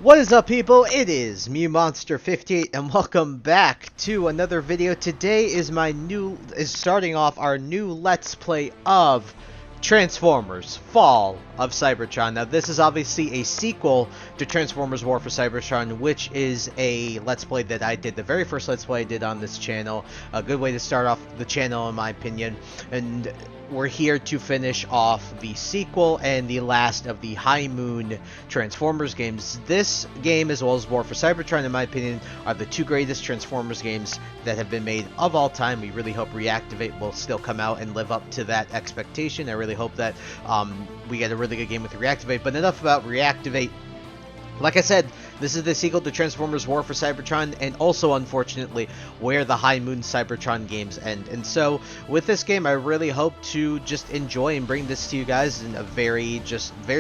What is up, people? It is MewMonster58 and welcome back to another video. Today is starting off our new Let's Play of Transformers Fall of Cybertron. Now this is obviously a sequel to Transformers War for Cybertron, which is a Let's Play that I did, the very first Let's Play I did on this channel. A good way to start off the channel in my opinion, and we're here to finish off the sequel and the last of the High Moon Transformers games. This game, as well as War for Cybertron, in my opinion, are the two greatest Transformers games that have been made of all time. We really hope Reactivate will still come out and live up to that expectation. I really hope that we get a really good game with Reactivate. But enough about Reactivate. Like I said, this is the sequel to Transformers War for Cybertron, and also, unfortunately, where the High Moon Cybertron games end. And so, with this game, I really hope to just enjoy and bring this to you guys in a very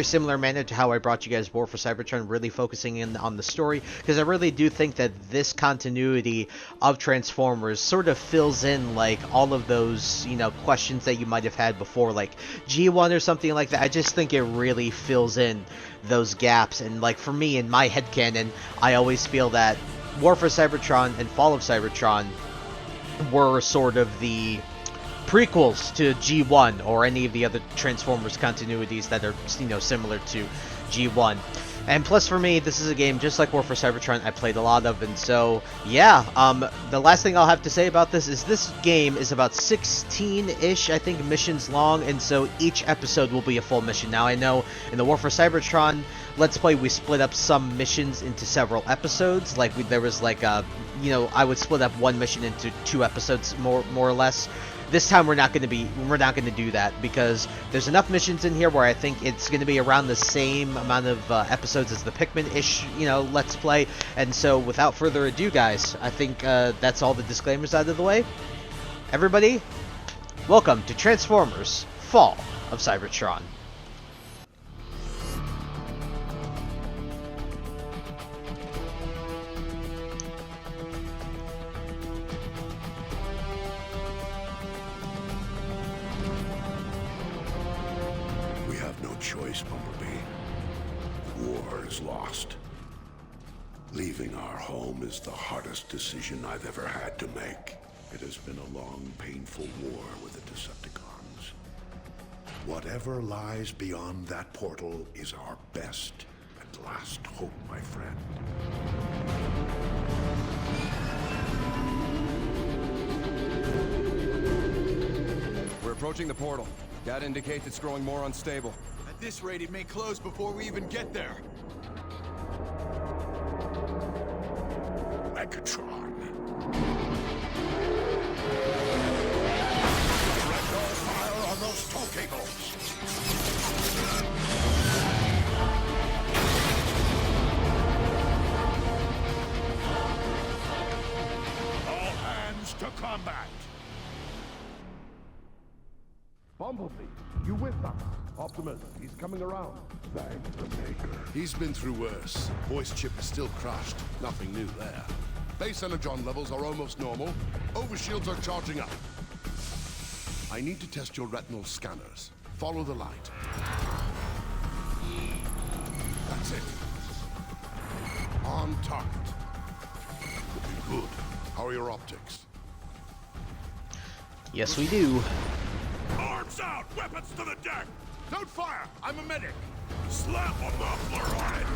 similar manner to how I brought you guys War for Cybertron, really focusing in on the story, because I really do think that this continuity of Transformers sort of fills in, like, all of those, you know, questions that you might have had before, like G1 or something like that. I just think it really fills in those gaps, and like for me, in my headcanon, I always feel that War for Cybertron and Fall of Cybertron were sort of the prequels to G1 or any of the other Transformers continuities that are, you know, similar to G1. And plus, for me, this is a game just like War for Cybertron I played a lot of, and so yeah. The last thing I'll have to say about this is this game is about 16-ish, I think, missions long, and so each episode will be a full mission. Now, I know in the War for Cybertron Let's Play, we split up some missions into several episodes. Like there was like a, you know, I would split up one mission into 2 episodes, more or less. This time we're not going to do that, because there's enough missions in here where I think it's going to be around the same amount of episodes as the Pikmin-ish, you know, Let's Play. And so, without further ado, guys, I think that's all the disclaimers out of the way. Everybody, welcome to Transformers Fall of Cybertron. Choice, Bumblebee. The war is lost. Leaving our home is the hardest decision I've ever had to make. It has been a long, painful war with the Decepticons. Whatever lies beyond that portal is our best and last hope, my friend. We're approaching the portal. Data indicates it's growing more unstable. At this rate, it may close before we even get there. Megatron. Direct all fire on those tow cables. All hands to combat. Bumblebee, you with us? Optimus, he's coming around. Thank the Maker. He's been through worse. Voice chip is still crushed. Nothing new there. Base energon levels are almost normal. Overshields are charging up. I need to test your retinal scanners. Follow the light. That's it. On target. Looking good. How are your optics? Yes, we do. Arms out! Weapons to the deck! Don't fire! I'm a medic! Slap a muffler on it!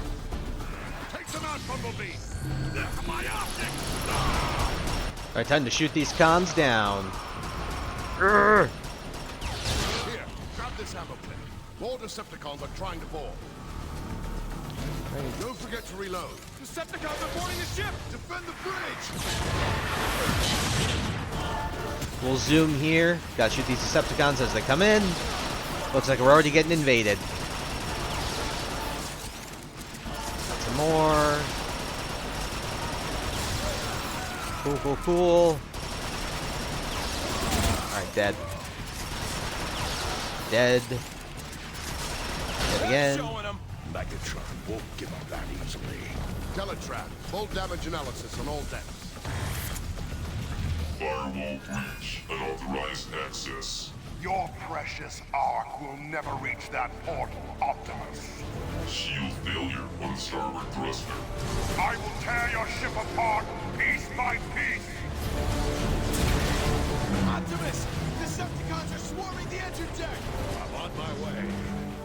Take them out, Bumblebee! They're my optics! Alright, time to shoot these cons down. Here, grab this ammo clip. More Decepticons are trying to board. Don't forget to reload. Decepticons are boarding the ship! Defend the bridge! We'll zoom here. Gotta shoot these Decepticons as they come in. Looks like we're already getting invaded. Got some more. Cool. Alright, dead. Dead. Dead again. Megatron won't give up that easily. Teletrap. Full damage analysis on all decks. Firewall breach. Unauthorized access. Your precious Ark will never reach that portal, Optimus. Shield failure on the starboard thruster. I will tear your ship apart, piece by piece. Optimus! Decepticons are swarming the engine deck! I'm on my way.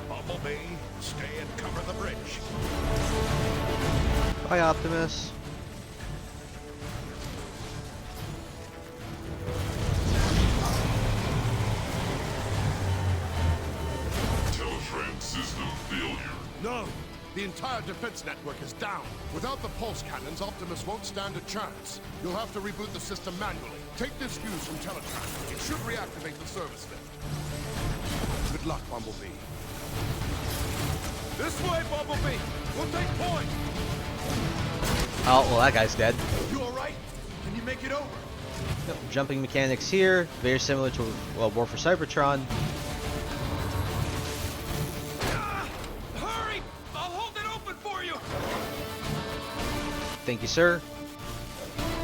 Bumblebee, stay and cover the bridge. Bye, Optimus. Teletrans system failure. No! The entire defense network is down. Without the pulse cannons, Optimus won't stand a chance. You'll have to reboot the system manually. Take this fuse from Teletran. It should reactivate the service lift. Good luck, Bumblebee. This way, Bumblebee! We'll take point! Oh, well, that guy's dead. You alright? Can you make it over? Yep, jumping mechanics here, very similar to, well, War for Cybertron. Hurry! I'll hold it open for you! Thank you, sir.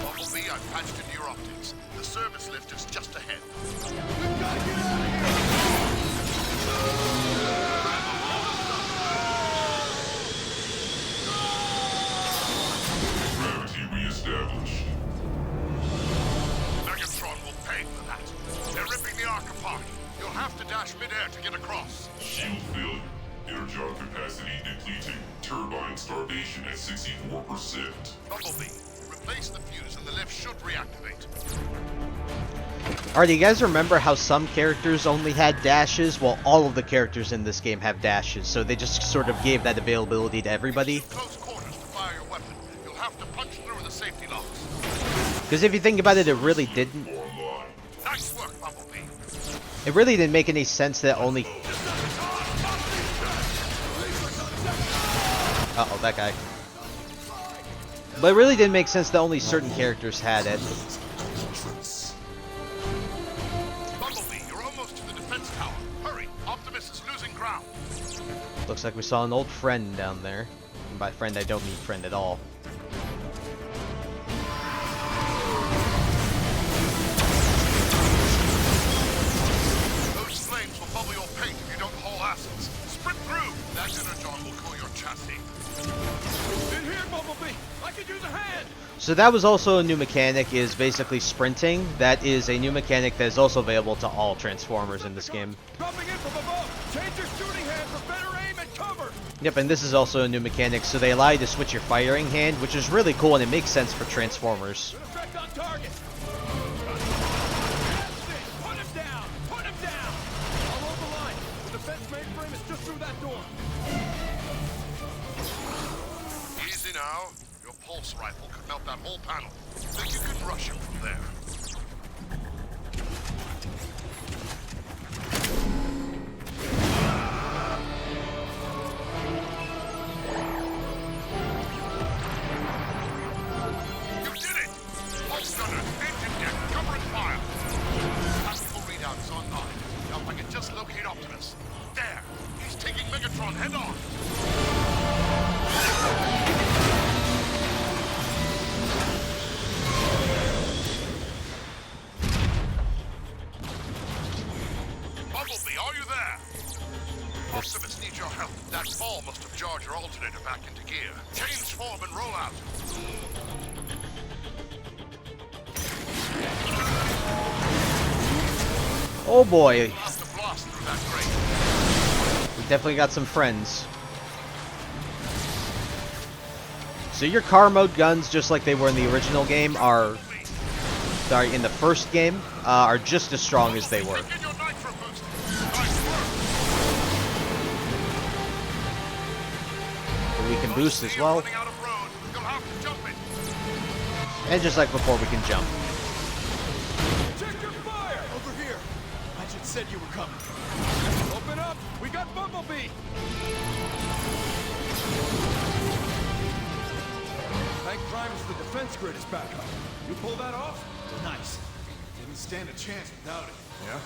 Bumblebee, I've patched in your optics. The service lift is just ahead. We've got to get out of here! Gravity reestablished. Megatron will pay for that. They're ripping the Ark apart. You'll have to dash midair to get across. Shield failure. Energon capacity depleting. Turbine starvation at 64%. Bumblebee, replace the fuse and the lift should reactivate. Alright, do you guys remember how some characters only had dashes? Well, all of the characters in this game have dashes, so they just sort of gave that availability to everybody. Close quarters to fire your weapon. You'll have to punch through the safety locks. Because if you think about it, it really didn't. Online. Nice work, Bumblebee. It really didn't make any sense that only. Uh-oh, that guy. But it really didn't make sense that only certain characters had it. Bumblebee, you're almost to the defense tower. Hurry, Optimus is losing ground. Looks like we saw an old friend down there. And by friend, I don't mean friend at all. Those flames will bubble your paint if you don't haul asses. Sprint through. That energon will cool your chassis. In here, Bumblebee! I can use a hand! So that was also a new mechanic, is basically sprinting. That is a new mechanic that is also available to all Transformers in this game. Dropping in from above! Change your shooting hand for better aim and cover! Yep, and this is also a new mechanic, so they allow you to switch your firing hand, which is really cool and it makes sense for Transformers. Good effect on target! That's it! Put him down! Put him down! I'll hold the line. The defense mainframe is just through that door. Easy now. Your pulse rifle could melt that whole panel. Think you can rush him from there. You did it! Pulse gunner, engine deck, cover and fire. Tactical readout is online. Now if I can just locate Optimus. There! He's taking Megatron head on! Bumblebee, are you there? Optimus needs your help. That fall must have jarred your alternator back into gear. Change form and roll out. Oh boy, Have to blast through that grate. we definitely got some friends. So your car mode guns, just like they were in the original game, are... Sorry, in the first game, are just as strong as they were. Get your nitro boost. Nice work. We can boost as well. Running out of road. You'll have to jump it. And just like before, we can jump. Check your fire! Over here. I just said you were coming. Open up! We got Bumblebee! Thank Primus the defense grid is back up. You pull that off? Nice. Didn't stand a chance without it. Yeah?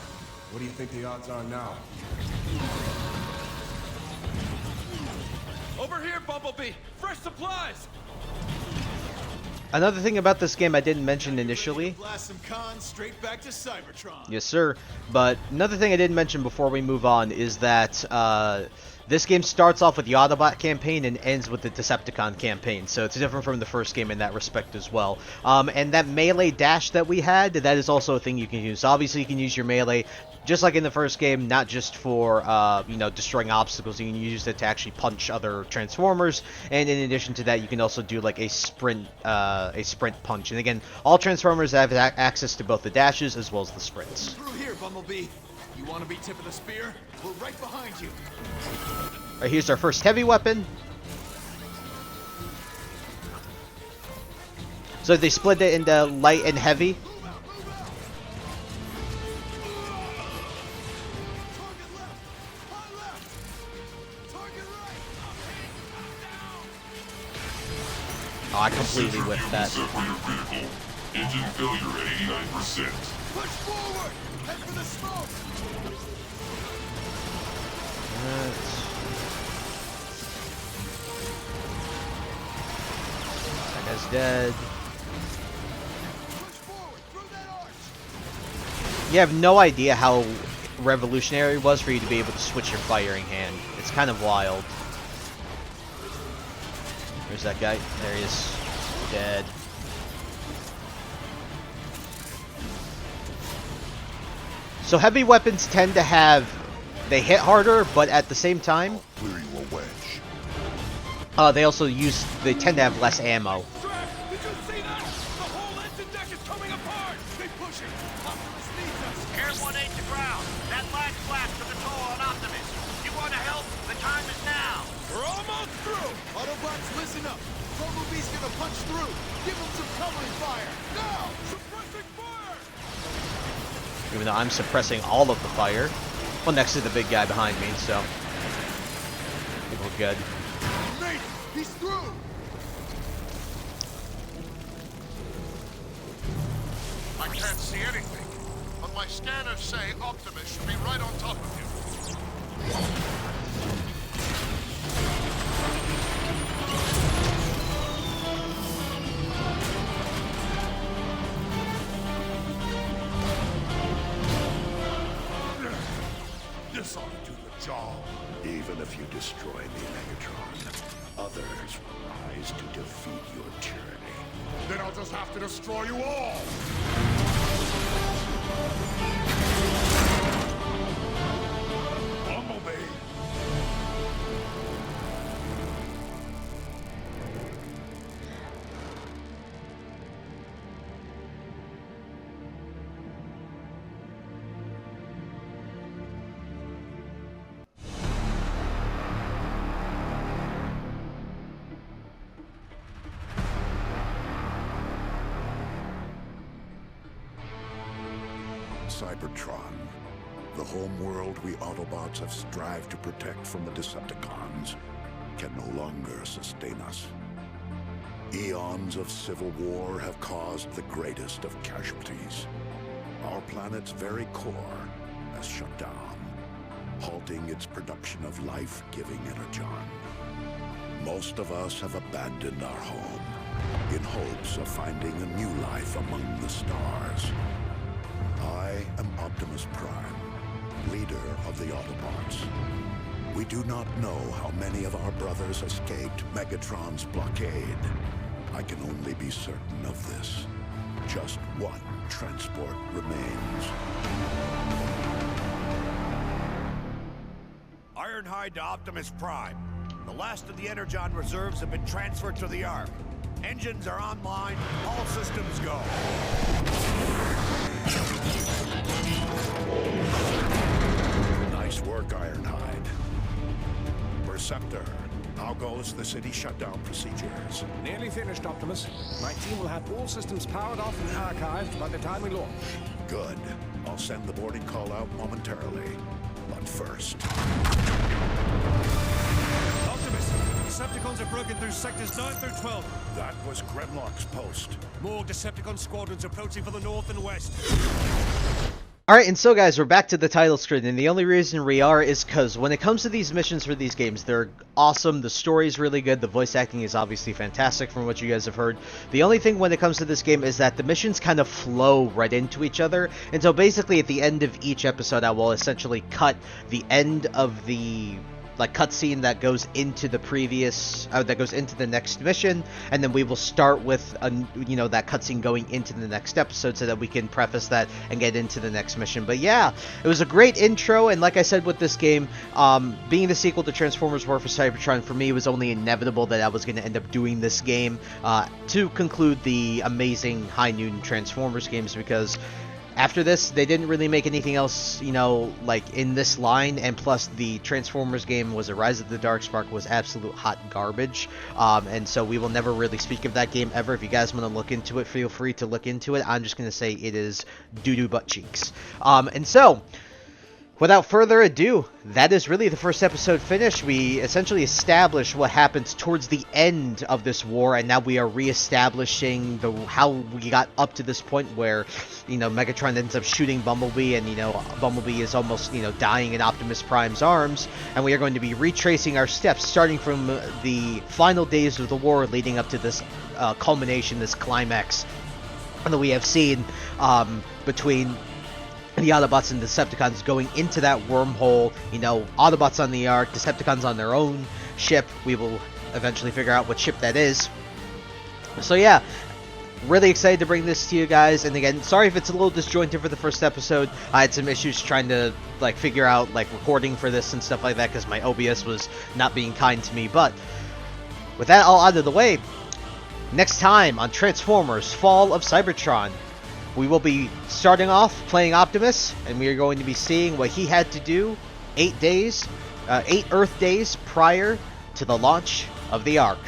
What do you think the odds are now? Over here, Bumblebee! Fresh supplies! Another thing about this game I didn't mention initially. Blast some cons straight back to Cybertron. Yes, sir. But another thing I didn't mention before we move on is that this game starts off with the Autobot campaign and ends with the Decepticon campaign. So it's different from the first game in that respect as well. And that melee dash that we had, that is also a thing you can use. So obviously you can use your melee just like in the first game, not just for, you know, destroying obstacles. You can use it to actually punch other Transformers, and in addition to that, you can also do like a sprint punch. And again, all Transformers have access to both the dashes as well as the sprints. Through here, Bumblebee. You want to be tip of the spear? We're right behind you. All right, here's our first heavy weapon. So they split it into light and heavy. Oh, I completely whiffed that. Set for your critical. Engine failure at 89%. Push forward! Head for the smoke! That guy's dead. Push forward through that arch! You have no idea how revolutionary it was for you to be able to switch your firing hand. It's kind of wild. Where's that guy? There he is. Dead. So heavy weapons tend to have... They hit harder, but at the same time... Clear you a wedge. They also use... They tend to have less ammo. Drax, did you see that? The whole engine deck is coming apart! They push it! Optimus needs us! Air 1-8 to ground. That last blast to the toll on Optimus. You want to help? The time is now. We're almost through! Autobots, listen up! Bumblebee's gonna punch through! Give him some covering fire! Now! Suppressing fire! Even though I'm suppressing all of the fire. Well, next to the big guy behind me, so... I think we're good. Mate, he's through! I can't see anything, but my scanners say Optimus should be right on top of you. This ought to do the job. Even if you destroy me, Megatron, others will rise to defeat your tyranny. Then I'll just have to destroy you all! Bumblebee! Cybertron, the home world we Autobots have strived to protect from the Decepticons, can no longer sustain us. Eons of civil war have caused the greatest of casualties. Our planet's very core has shut down, halting its production of life-giving energon. Most of us have abandoned our home in hopes of finding a new life among the stars. I am Optimus Prime, leader of the Autobots. We do not know how many of our brothers escaped Megatron's blockade. I can only be certain of this. Just one transport remains. Ironhide to Optimus Prime. The last of the Energon reserves have been transferred to the Ark. Engines are online. All systems go. Nice work, Ironhide. Perceptor, how goes the city shutdown procedures? Nearly finished, Optimus. My team will have all systems powered off and archived by the time we launch. Good. I'll send the boarding call out momentarily. But first... Optimus, Decepticons have broken through sectors 9 through 12. That was Grimlock's post. More Decepticon squadrons approaching from the north and west. Alright, and so guys, we're back to the title screen, and the only reason we are is because when it comes to these missions for these games, they're awesome, the story's really good, the voice acting is obviously fantastic from what you guys have heard. The only thing when it comes to this game is that the missions kind of flow right into each other, and so basically at the end of each episode I will essentially cut the end of the cutscene that goes into the previous, that goes into the next mission, and then we will start with that cutscene going into the next episode so that we can preface that and get into the next mission. But yeah, it was a great intro, and like I said with this game, being the sequel to Transformers War for Cybertron, for me it was only inevitable that I was going to end up doing this game to conclude the amazing High Noon Transformers games, because after this, they didn't really make anything else, in this line, and plus the Transformers game was a Rise of the Darkspark was absolute hot garbage, and so we will never really speak of that game ever. If you guys want to look into it, feel free to look into it. I'm just going to say it is doo-doo butt cheeks. And so, without further ado, that is really the first episode finished. We essentially established what happens towards the end of this war, and now we are re-establishing how we got up to this point where, Megatron ends up shooting Bumblebee, and, Bumblebee is almost, dying in Optimus Prime's arms, and we are going to be retracing our steps, starting from the final days of the war, leading up to this culmination, this climax that we have seen between the Autobots and Decepticons going into that wormhole. Autobots on the Ark, Decepticons on their own ship. We will eventually figure out what ship that is. So yeah, really excited to bring this to you guys. And again, sorry if it's a little disjointed for the first episode. I had some issues trying to figure out recording for this and stuff like that because my OBS was not being kind to me. But with that all out of the way, next time on Transformers Fall of Cybertron, we will be starting off playing Optimus, and we are going to be seeing what he had to do 8 Earth days prior to the launch of the Ark.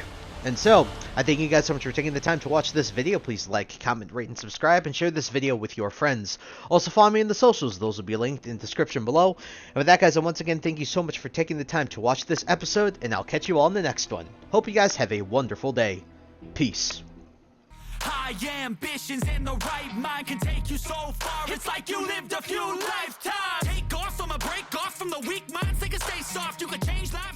And so, I thank you guys so much for taking the time to watch this video. Please like, comment, rate, and subscribe, and share this video with your friends. Also, follow me in the socials. Those will be linked in the description below. And with that, guys, once again, thank you so much for taking the time to watch this episode, and I'll catch you all in the next one. Hope you guys have a wonderful day. Peace. High ambitions in the right mind can take you so far. It's like you lived a few lifetimes. Take off from a break off from the weak minds. They can stay soft. You can change lives.